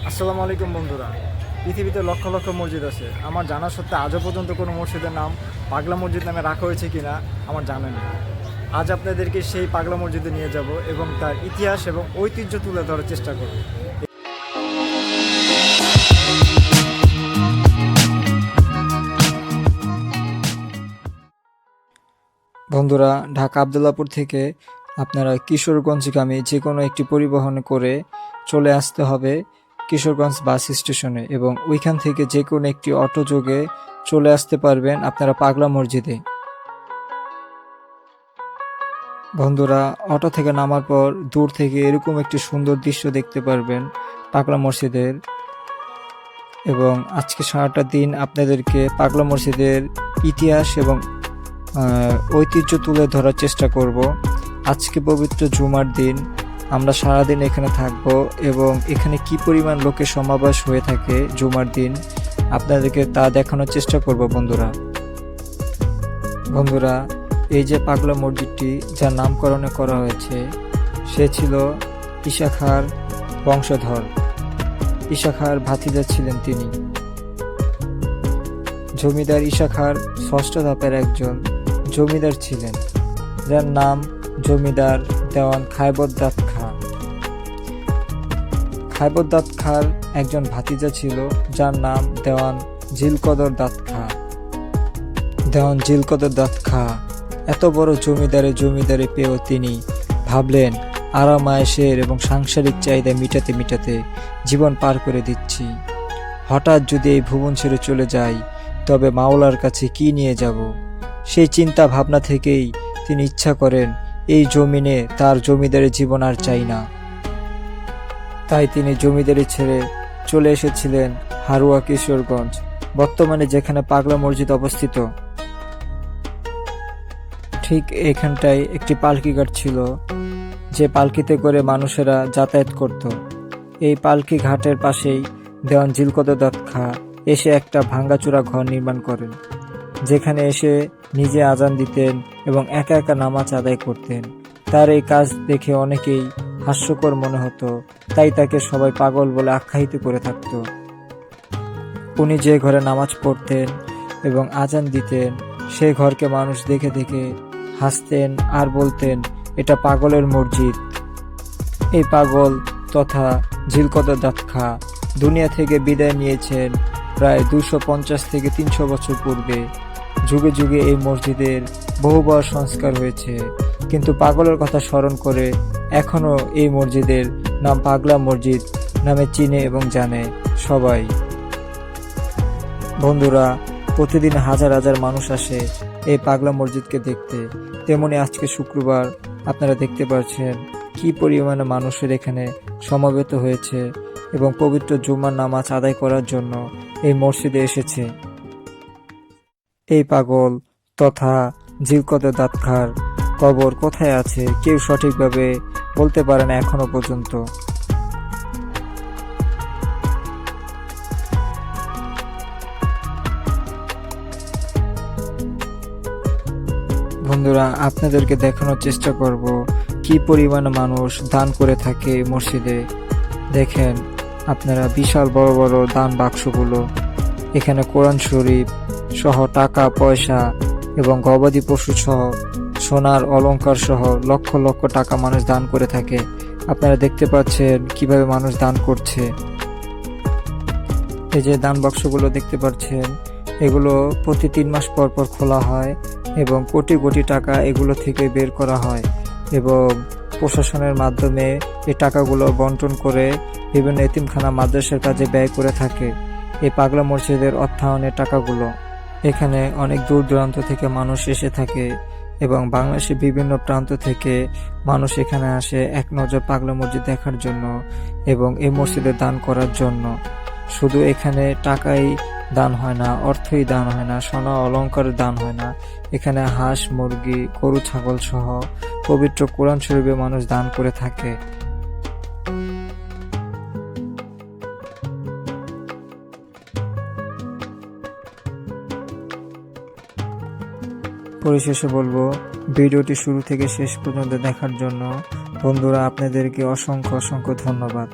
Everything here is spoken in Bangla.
আসসালামু আলাইকুম বন্ধুরা। পৃথিবীতে লক্ষ লক্ষ মসজিদ আছে, আমার জানা সত্ত্বে আজও পর্যন্ত কোনো মসজিদের নাম পাগলা মসজিদ নামে রাখা হয়েছে কিনা আমার জানা নেই। আজ আপনাদেরকে সেই পাগলা মসজিদে নিয়ে যাব এবং তার ইতিহাস এবং ঐতিহ্য তুলে ধরার চেষ্টা করব। বন্ধুরা, ঢাকা আবদুল্লাপুর থেকে আপনারা কিশোরগঞ্জগামী যে কোনো একটি পরিবহন করে চলে আসতে হবে কিশোরগঞ্জ বাস স্টেশনে, এবং ওইখান থেকে যে কোনো একটি অটো যোগে চলে আসতে পারবেন আপনারা পাগলা মসজিদে। বন্ধুরা, অটো থেকে নামার পর দূর থেকে এরকম একটি সুন্দর দৃশ্য দেখতে পারবেন পাগলা মসজিদের, এবং আজকে সারাটা দিন আপনাদেরকে পাগলা মসজিদের ইতিহাস এবং ঐতিহ্য তুলে ধরার চেষ্টা করব। আজকে পবিত্র জুমার দিন, আমরা সারাদিন এখানে থাকব এবং এখানে কি পরিমাণ লোকের সমাবেশ হয়ে থাকে জুমার দিন আপনাদেরকে তা দেখানোর চেষ্টা করব। বন্ধুরা, এই যে পাগলা মসজিদটি যার নামকরণ করা হয়েছে, সে ছিল ঈসা খাঁর বংশধর। ঈসা খাঁর ভাতিজা ছিলেন তিনি। জমিদার ঈসা খাঁর ষষ্ঠ ধাপের একজন জমিদার ছিলেন, যার নাম জমিদার দেওয়ান খায়বরদাদ খাঁ। খায়বরদাদ খাঁর একজন ভাতিজা ছিল, যার নাম দেওয়ান জিলকদর দাদ খাঁ। দেওয়ান জিলকদর দাদ খাঁ এত বড় জমিদারে পেয়েও তিনি ভাবলেন, আরাম আয়েশের এবং সাংসারিক চাহিদা মিটাতে মিটাতে জীবন পার করে দিচ্ছি। হঠাৎ যদি এই ভুবন ছেড়ে চলে যাই, তবে মাওলার কাছে কি নিয়ে যাব? সেই চিন্তা ভাবনা থেকেই তিনি ইচ্ছা করেন এই জমিনে তার জমিদারি জীবন আর চাই না। তাই তিনি জমিদারি ছেড়ে চলে এসেছিলেন হারোয়া কিশোরগঞ্জ, বর্তমানে যেখানে পাগলা মসজিদ অবস্থিত। ঠিক এখানটায় একটি পালকি ঘাট ছিল, যে পালকিতে করে মানুষেরা যাতায়াত করত। এই পালকি ঘাটের পাশেই দেওয়ান জিলকদর দাদ খাঁ এসে একটা ভাঙ্গাচোরা ঘর নির্মাণ করেন, যেখানে এসে নিজে আজান দিতেন এবং একা একা নামাজ আদায় করতেন। তার এই কাজ দেখে অনেকেই হাস্যকর মনে হতো, তাই তাকে সবাই পাগল বলে আখ্যায়িত করে থাকত। উনি যে ঘরে নামাজ পড়তেন এবং আজান দিতেন, সে ঘরকে মানুষ দেখে দেখে হাসতেন আর বলতেন, এটা পাগলের মসজিদ। এই পাগল তথা জিলকদর দাদ খাঁ দুনিয়া থেকে বিদায় নিয়েছেন প্রায় 250 থেকে 300 বছর পূর্বে। যুগে যুগে এই মসজিদের বহুবার সংস্কার হয়েছে, কিন্তু পাগলের কথা স্মরণ করে এখনো এই মসজিদের নাম পাগলা মসজিদ নামে চিনে এবং জানে সবাই। বন্ধুরা, প্রতিদিন হাজার হাজার মানুষ আসে এই পাগলা মসজিদকে দেখতে। তেমনি আজকে শুক্রবার, আপনারা দেখতে পাচ্ছেন কি পরিমাণে মানুষের এখানে সমবেত হয়েছে এবং পবিত্র জুমার নামাজ আদায় করার জন্য এই মসজিদে এসেছে। এই পাগল তথা জিলকদর দাদ খাঁর কবর কোথায় আছে কেউ সঠিকভাবে বলতে পারে না এখনো পর্যন্ত। বন্ধুরা, আপনাদেরকে দেখানোর চেষ্টা করব কি পরিমাণে মানুষ দান করে থাকে মসজিদে। দেখেন আপনারা বিশাল বড় বড় দান বাক্সগুলো, এখানে কোরআন শরীফ সহ টাকা পয়সা এবং গবাদি পশু সহ সোনার অলংকার সহ লক্ষ লক্ষ টাকা মানুষ দান করে থাকে। আপনারা দেখতে পাচ্ছেন কিভাবে মানুষ দান করছে। এই যে দান বাক্সগুলো দেখতে পাচ্ছেন, এগুলো প্রতি 3 মাস পর পর খোলা হয় এবং কোটি কোটি টাকা এগুলো থেকে বের করা হয় এবং প্রশাসনের মাধ্যমে এই টাকাগুলো বন্টন করে বিভিন্ন এতিমখানা মাদ্রাসার কাজে ব্যয় করে থাকে এই পাগলা মসজিদের অর্থায়নের টাকাগুলো। এখানে অনেক দূর দূরান্ত থেকে মানুষ এসে থাকে এবং বাংলাদেশের বিভিন্ন প্রান্ত থেকে মানুষ এখানে আসে এক নজর পাগলা মসজিদ দেখার জন্য এবং এই মসজিদে দান করার জন্য। শুধু এখানে টাকাই দান হয় না, অর্থই দান হয় না, সোনা অলংকার দান হয় না, এখানে হাঁস মুরগি গরু ছাগল সহ পবিত্র কোরআন শরীফে মানুষ দান করে থাকে। পরিশেষে বলবো, ভিডিওটি শুরু থেকে শেষ পর্যন্ত দেখার জন্য বন্ধুরা আপনাদেরকে অসংখ্য অসংখ্য ধন্যবাদ।